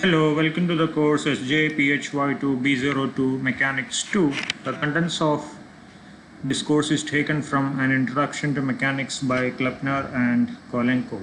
Hello, welcome to the course SJPHY2B02 Mechanics 2. The contents of this course is taken from an introduction to mechanics by Kleppner and Kolenko.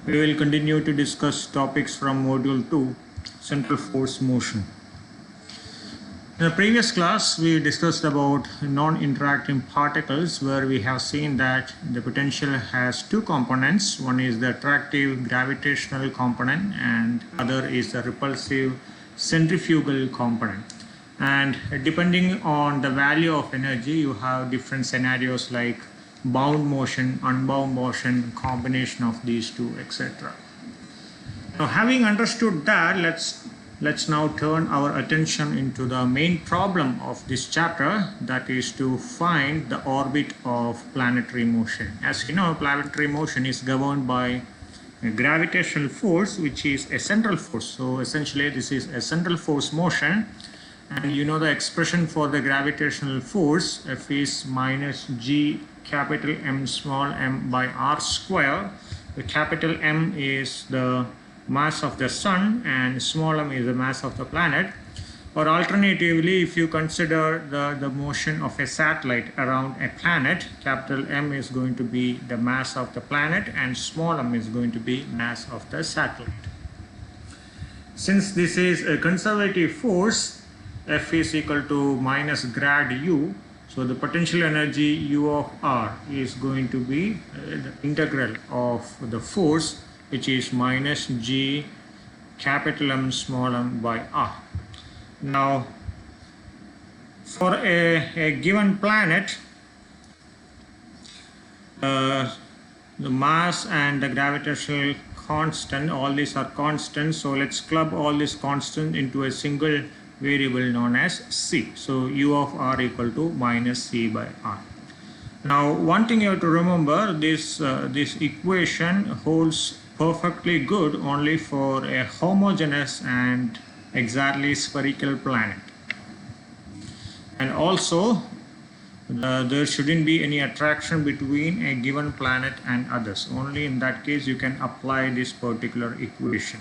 We will continue to discuss topics from Module 2, Central Force Motion. In the previous class, we discussed about non-interacting particles, where we have seen that the potential has two components. One is the attractive gravitational component and other is the repulsive centrifugal component. And depending on the value of energy, you have different scenarios like bound motion, unbound motion, combination of these two, etc. Now, having understood that, let's now turn our attention into the main problem of this chapter, that is to find the orbit of planetary motion. As you know, planetary motion is governed by a gravitational force, which is a central force. So essentially this is a central force motion, and you know the expression for the gravitational force, F is minus G capital M small m by R square. The capital M is the mass of the sun and small m is the mass of the planet. Or alternatively, if you consider the motion of a satellite around a planet, capital M is going to be the mass of the planet and small m is going to be mass of the satellite. Since this is a conservative force, F is equal to minus grad U, so the potential energy U of R is going to be the integral of the force, which is minus G capital M small m by R. Now, for a given planet, the mass and the gravitational constant, all these are constants, so let's club all these constants into a single variable known as C. So U of R equal to minus C by R. Now, one thing you have to remember, this equation holds perfectly good only for a homogeneous and exactly spherical planet. And also, there shouldn't be any attraction between a given planet and others. Only in that case you can apply this particular equation.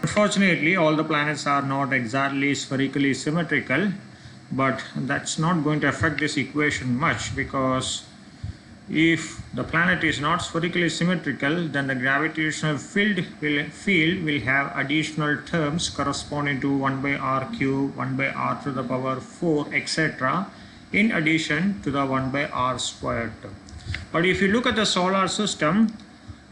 Unfortunately, all the planets are not exactly spherically symmetrical, but that's not going to affect this equation much, because if the planet is not spherically symmetrical, then the gravitational field will have additional terms corresponding to 1 by r cube, 1 by r to the power 4, etc., in addition to the 1 by r squared term. But if you look at the solar system,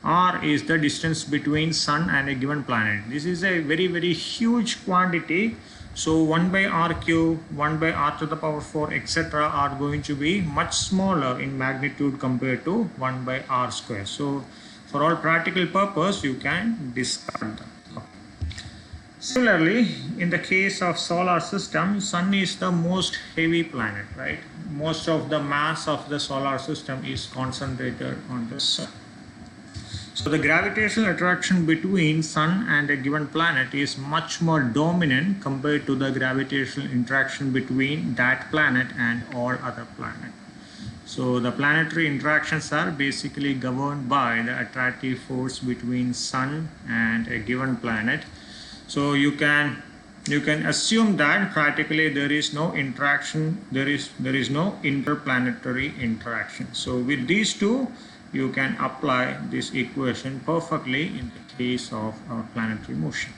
r is the distance between sun and a given planet. This is a very, very huge quantity. So 1 by r cube, 1 by r to the power 4, etc. are going to be much smaller in magnitude compared to 1 by r square. So for all practical purpose, you can discard them. Similarly, in the case of solar system, sun is the most heavy planet, right? Most of the mass of the solar system is concentrated on the sun. So the gravitational attraction between sun and a given planet is much more dominant compared to the gravitational interaction between that planet and all other planets. So the planetary interactions are basically governed by the attractive force between sun and a given planet. So you can assume that practically there is no interaction, there is no interplanetary interaction. So with these two, you can apply this equation perfectly in the case of planetary motion.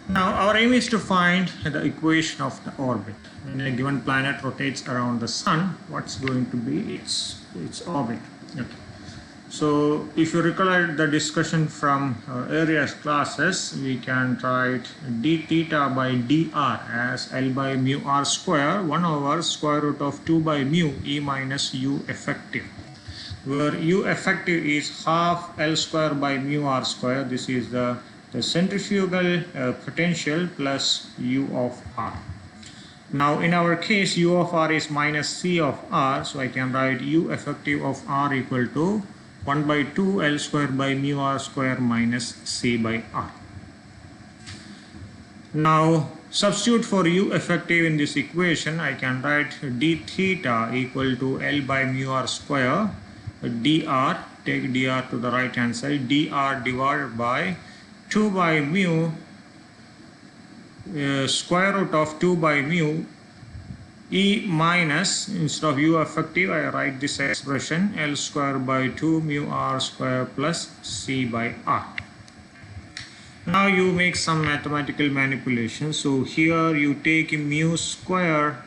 Now, our aim is to find the equation of the orbit. When a given planet rotates around the sun, what's going to be its orbit? Okay. So if you recall the discussion from earlier classes, we can write d theta by dr as L by mu r square 1 over square root of 2 by mu E minus U effective, where U effective is half L square by mu r square. This is the centrifugal potential plus U of R. Now in our case, U of R is minus C of R, so I can write U effective of R equal to 1 by 2 L square by mu r square minus C by R. Now Substitute for u effective in this equation. I can write d theta equal to L by mu r square dr, take dr to the right hand side, dr divided by 2 by mu square root of 2 by mu E minus, instead of u effective I write this expression, L square by 2 mu r square plus C by r. Now you make some mathematical manipulation. So here you take mu square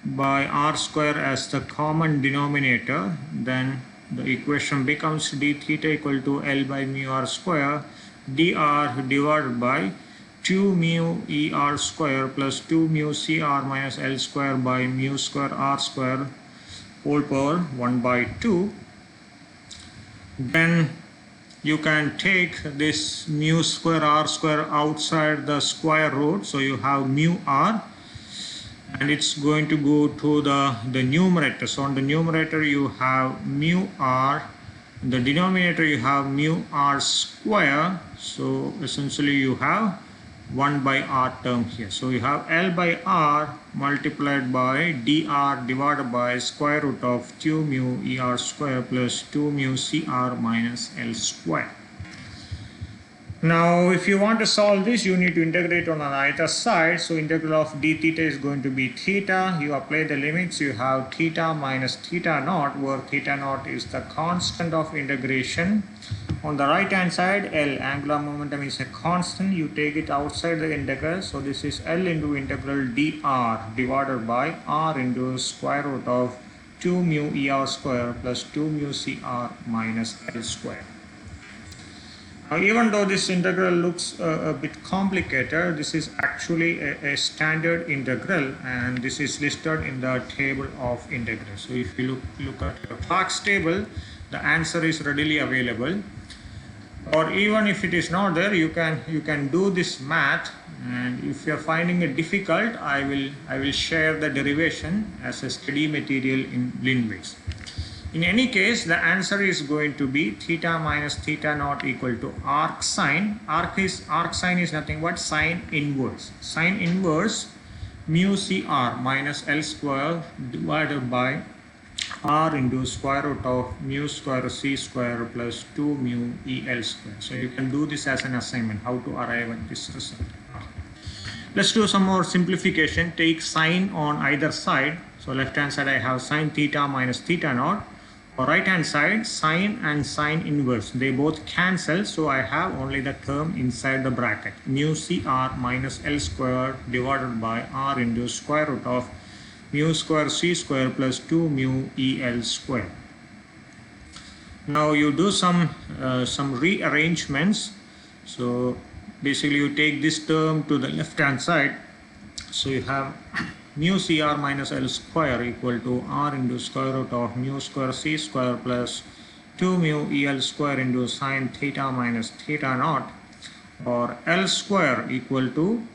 by r square as the common denominator, then the equation becomes d theta equal to L by mu r square dr divided by 2 mu e r square plus 2 mu c r minus L square by mu square r square whole power 1 by 2. Then you can take this mu square r square outside the square root, so you have mu r, and it's going to go to the numerator. So on the numerator you have mu r, in the denominator you have mu r square, so essentially you have 1 by r term here. So you have L by r multiplied by dr divided by square root of 2 mu e r square plus 2 mu c r minus L square. Now if you want to solve this, you need to integrate on either side. So integral of d theta is going to be theta. You apply the limits, you have theta minus theta naught, where theta naught is the constant of integration. On the right hand side, L, angular momentum, is a constant. You take it outside the integral. So this is L into integral dr divided by r into square root of 2 mu e r square plus 2 mu c r minus L square. Now, even though this integral looks a bit complicated, this is actually a standard integral, and this is listed in the table of integrals. So if you look at your Clark's table, the answer is readily available. Or even if it is not there, you can do this math, and if you are finding it difficult, I will share the derivation as a study material in LinWix. In any case, the answer is going to be theta minus theta naught equal to arc sine. Arc sine is nothing but sine inverse. Sine inverse mu CR minus L square divided by r into square root of mu square c square plus 2 mu EL square. So you can do this as an assignment, how to arrive at this result. Let's do some more simplification. Take sine on either side. So left hand side I have sine theta minus theta naught. For right hand side, sine and sine inverse, they both cancel, so I have only the term inside the bracket, mu CR minus L square divided by r into square root of mu square c square plus 2 mu EL square. Now you do some rearrangements. So basically you take this term to the left hand side. So you have mu CR minus L square equal to r into square root of mu square c square plus 2 mu EL square into sine theta minus theta naught, or L square equal to,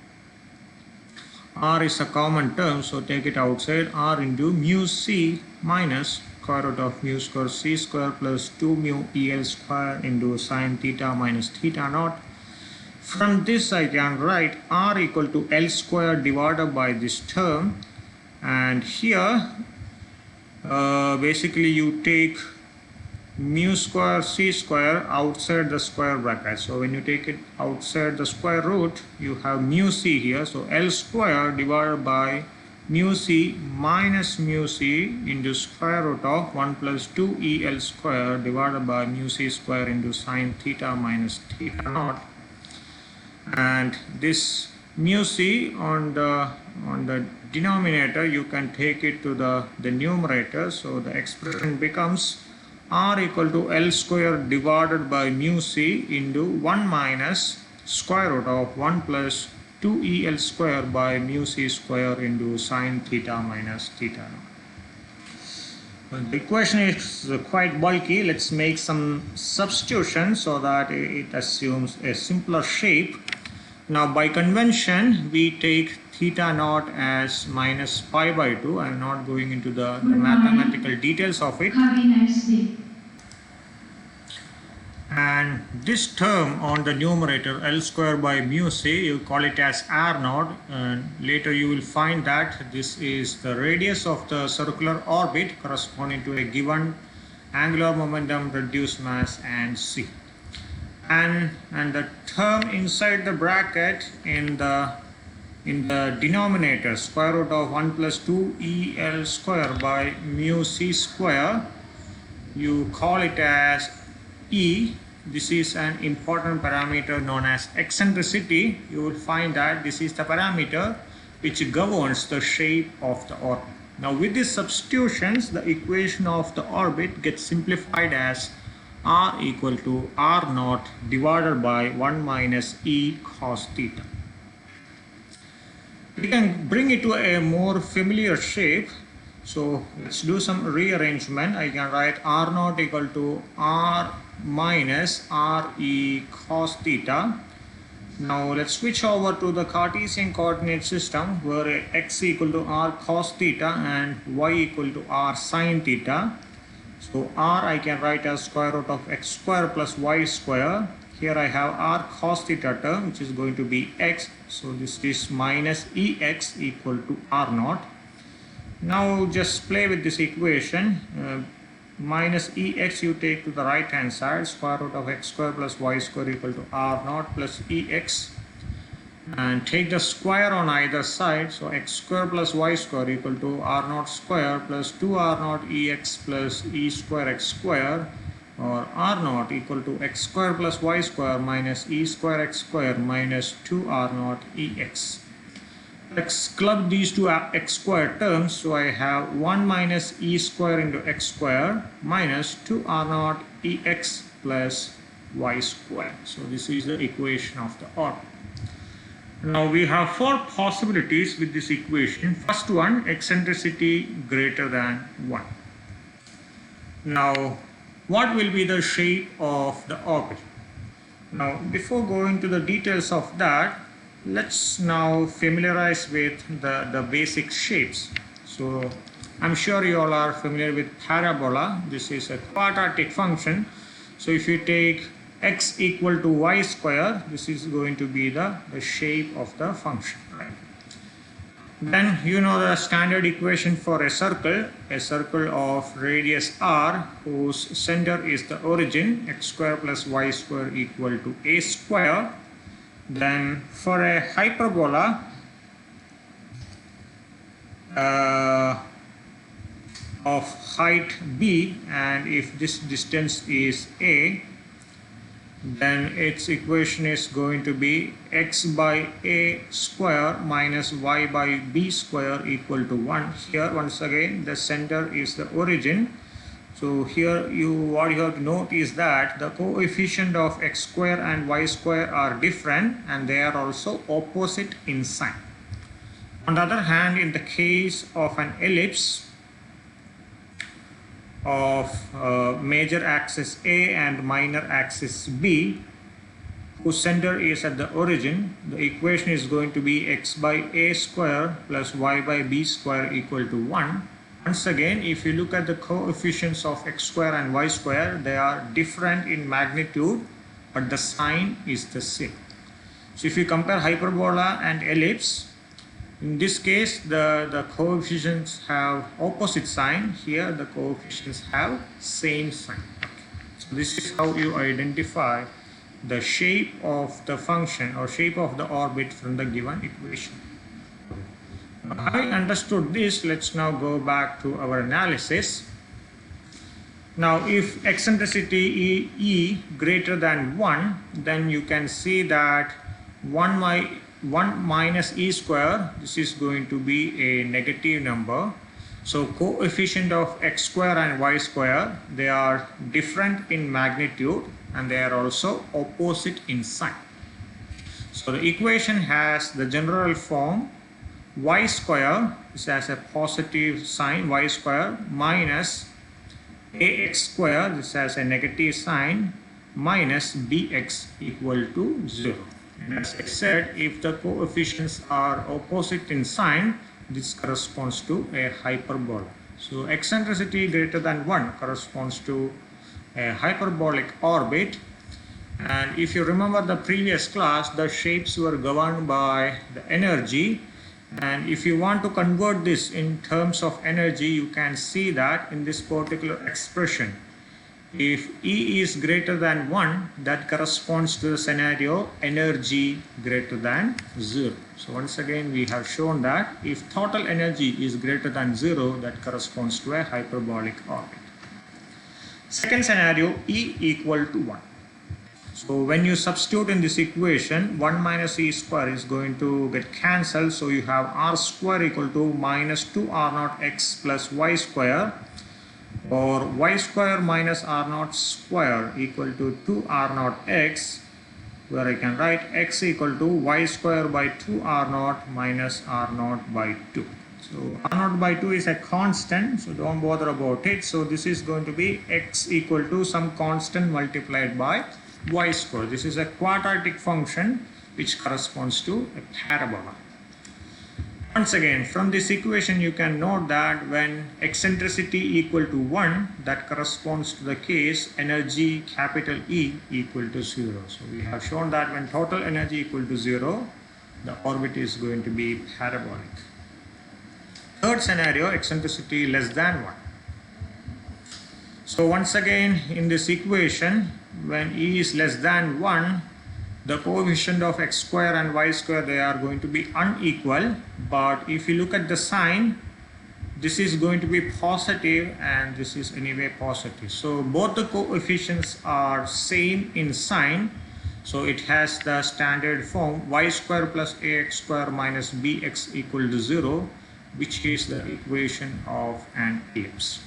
r is a common term, so take it outside, r into mu c minus square root of mu square c square plus 2 mu EL square into sine theta minus theta naught. From this I can write r equal to L square divided by this term, and here basically you take mu square c square outside the square bracket. So when you take it outside the square root, you have mu c here, so L square divided by mu c minus mu c into square root of 1 plus 2 EL square divided by mu c square into sine theta minus theta naught. And this mu c on the denominator, you can take it to the numerator, so the expression becomes r equal to L square divided by mu c into 1 minus square root of 1 plus 2 EL square by mu c square into sine theta minus theta naught. The equation is quite bulky. Let's make some substitutions so that it assumes a simpler shape. Now by convention, we take theta naught as minus pi by 2. I am not going into the mathematical details of it. Have a nice day. And this term on the numerator, L square by mu c, you call it as R naught, and later you will find that this is the radius of the circular orbit corresponding to a given angular momentum, reduced mass, and c. And the term inside the bracket in the denominator, square root of 1 plus 2 EL square by mu c square, you call it as E. This is an important parameter known as eccentricity. You will find that this is the parameter which governs the shape of the orbit. Now with these substitutions, the equation of the orbit gets simplified as R equal to R naught divided by 1 minus E cos theta. We can bring it to a more familiar shape. So let's do some rearrangement. I can write R naught equal to R minus RE cos theta. Now let's switch over to the Cartesian coordinate system where x equal to R cos theta and y equal to R sin theta. So R I can write as square root of x square plus y square. Here I have R cos theta term which is going to be x. So this is minus EX equal to R naught. Now just play with this equation. Minus EX you take to the right hand side, square root of x square plus y square equal to R naught plus EX, and take the square on either side. So x square plus y square equal to R naught square plus 2R naught EX plus E square x square, or R naught equal to x square plus y square minus E square x square minus 2R naught EX. Let's club these two x square terms. So I have 1 minus E square into x square minus 2R naught EX plus y square. So this is the equation of the orbit. Now we have four possibilities with this equation. First one, eccentricity greater than 1. Now what will be the shape of the orbit? Now before going to the details of that, let's now familiarize with the basic shapes. So I'm sure you all are familiar with parabola. This is a quadratic function. So if you take x equal to y square, this is going to be the shape of the function. Right? Then you know the standard equation for a circle of radius r whose center is the origin, x square plus y square equal to a square. Then for a hyperbola of height b, and if this distance is a, then its equation is going to be x by a square minus y by b square equal to 1. Here once again the center is the origin. So here what you have to note is that the coefficient of x square and y square are different and they are also opposite in sign. On the other hand, in the case of an ellipse of major axis A and minor axis B, whose center is at the origin, the equation is going to be x by a square plus y by b square equal to 1. Once again, if you look at the coefficients of x square and y square, they are different in magnitude, but the sign is the same. So if you compare hyperbola and ellipse, in this case the coefficients have opposite sign. Here the coefficients have same sign. So this is how you identify the shape of the function or shape of the orbit from the given equation. Having understood this, let's now go back to our analysis. Now if eccentricity E greater than 1, then you can see that 1 minus E square, this is going to be a negative number. So coefficient of x square and y square, they are different in magnitude and they are also opposite in sign. So the equation has the general form y square, this has a positive sign, y square minus ax square, this has a negative sign, minus bx equal to 0. And as I said, if the coefficients are opposite in sign, this corresponds to a hyperbola. So eccentricity greater than 1 corresponds to a hyperbolic orbit, And if you remember the previous class, the shapes were governed by the energy. And if you want to convert this in terms of energy, you can see that in this particular expression. If E is greater than 1, that corresponds to the scenario energy greater than 0. So once again, we have shown that if total energy is greater than 0, that corresponds to a hyperbolic orbit. Second scenario, E equal to 1. So when you substitute in this equation, 1 minus E square is going to get cancelled. So you have R square equal to minus 2R0 x plus Y square, or Y square minus R0 square equal to 2R0 x, where I can write x equal to Y square by 2R0 minus R0 by 2. So R0 by 2 is a constant, so don't bother about it. So this is going to be x equal to some constant multiplied by y square. This is a quadratic function which corresponds to a parabola. Once again, from this equation you can note that when eccentricity equal to 1, that corresponds to the case energy capital E equal to 0. So we have shown that when total energy equal to 0, the orbit is going to be parabolic. Third scenario, eccentricity less than 1. So once again, in this equation, when E is less than 1, the coefficient of x square and y square, they are going to be unequal. But if you look at the sign, this is going to be positive and this is anyway positive. So both the coefficients are same in sign. So it has the standard form y square plus ax square minus bx equal to 0, which is the equation of an ellipse.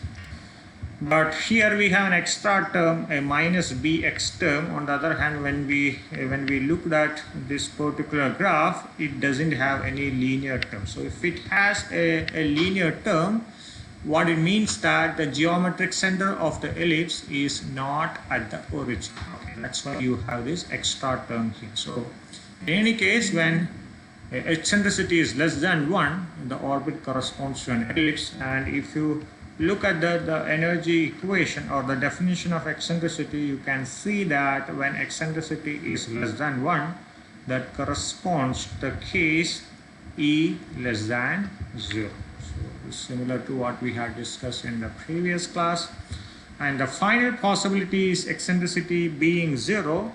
But here we have an extra term, a minus bx term. On the other hand, when we looked at this particular graph, it doesn't have any linear term. So if it has a linear term, what it means that the geometric center of the ellipse is not at the origin. Okay, that's why you have this extra term here. So in any case, when eccentricity is less than 1, the orbit corresponds to an ellipse. And if you look at the energy equation or the definition of eccentricity, you can see that when eccentricity is less than 1, that corresponds to the case E less than 0. So it's similar to what we had discussed in the previous class. And the final possibility is eccentricity being 0.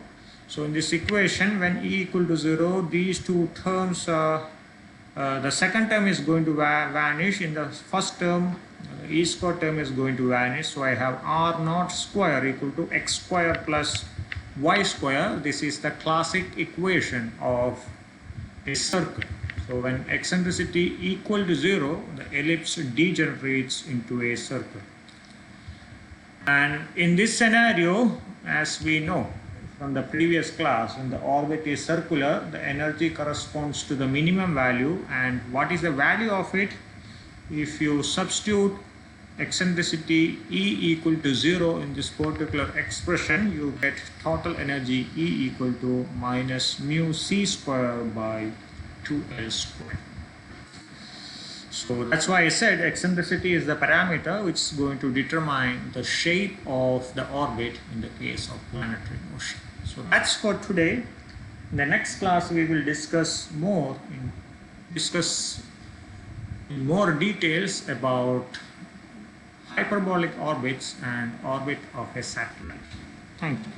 So in this equation, when E equal to 0, these two terms, the second term is going to vanish. In the first term, the E square term is going to vanish. So I have R0 square equal to x square plus y square. This is the classic equation of a circle. So when eccentricity equal to 0, the ellipse degenerates into a circle. And in this scenario, as we know from the previous class, when the orbit is circular, the energy corresponds to the minimum value. And what is the value of it? If you substitute eccentricity E equal to 0 in this particular expression, you get total energy E equal to minus mu c square by 2L square. So that's why I said eccentricity is the parameter which is going to determine the shape of the orbit in the case of planetary motion. So that's for today. In the next class, we will discuss in more details about hyperbolic orbits and orbit of a satellite. Thank you.